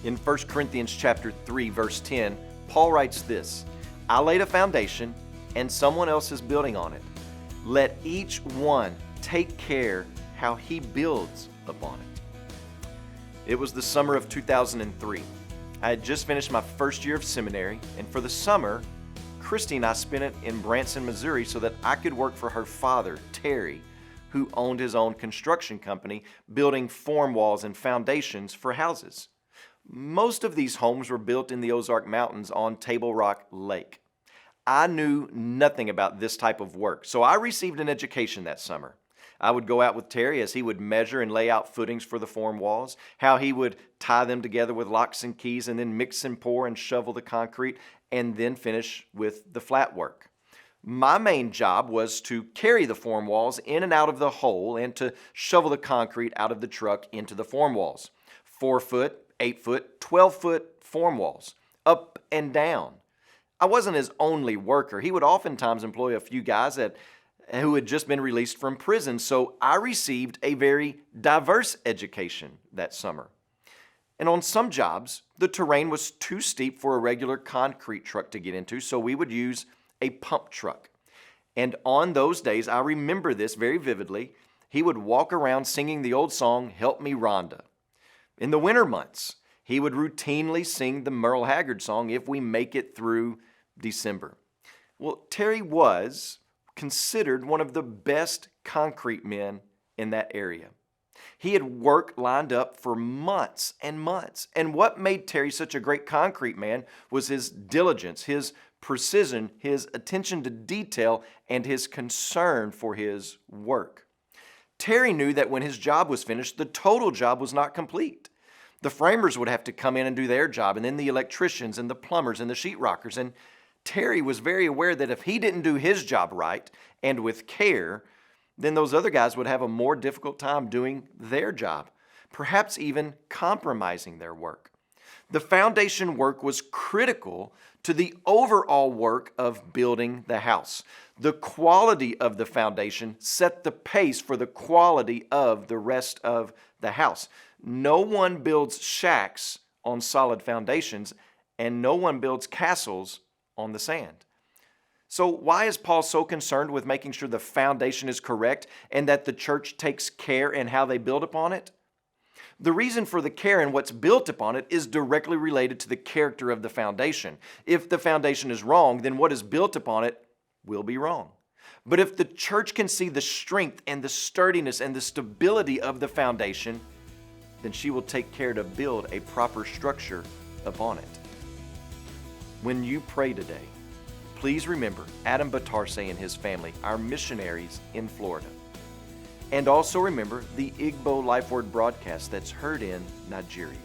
In 1 Corinthians chapter 3, verse 10, Paul writes this, "I laid a foundation, and someone else is building on it. Let each one take care how he builds upon it." It was the summer of 2003. I had just finished my first year of seminary, and for the summer, Christy and I spent it in Branson, Missouri so that I could work for her father, Terry, who owned his own construction company, building form walls and foundations for houses. Most of these homes were built in the Ozark Mountains on Table Rock Lake. I knew nothing about this type of work, so I received an education that summer. I would go out with Terry as he would measure and lay out footings for the form walls, how he would tie them together with locks and keys and then mix and pour and shovel the concrete and then finish with the flat work. My main job was to carry the form walls in and out of the hole and to shovel the concrete out of the truck into the form walls. 4-foot, 8-foot, 12-foot form walls, up and down. I wasn't his only worker. He would oftentimes employ a few guys who had just been released from prison, so I received a very diverse education that summer. And on some jobs, the terrain was too steep for a regular concrete truck to get into, so we would use a pump truck. And on those days, I remember this very vividly, he would walk around singing the old song, "Help Me, Rhonda." In the winter months, he would routinely sing the Merle Haggard song, "If We Make It Through December." Well, Terry was considered one of the best concrete men in that area. He had work lined up for months and months. And what made Terry such a great concrete man was his diligence, his precision, his attention to detail, and his concern for his work. Terry knew that when his job was finished, the total job was not complete. The framers would have to come in and do their job, and then the electricians and the plumbers and the sheetrockers. And Terry was very aware that if he didn't do his job right and with care, then those other guys would have a more difficult time doing their job, perhaps even compromising their work. The foundation work was critical to the overall work of building the house. The quality of the foundation set the pace for the quality of the rest of the house. No one builds shacks on solid foundations, and no one builds castles on the sand. So why is Paul so concerned with making sure the foundation is correct and that the church takes care in how they build upon it? The reason for the care in what's built upon it is directly related to the character of the foundation. If the foundation is wrong, then what is built upon it will be wrong. But if the church can see the strength and the sturdiness and the stability of the foundation, then she will take care to build a proper structure upon it. When you pray today, please remember Adam Batarse and his family, our missionaries in Florida. And also remember the Igbo Lifeword broadcast that's heard in Nigeria.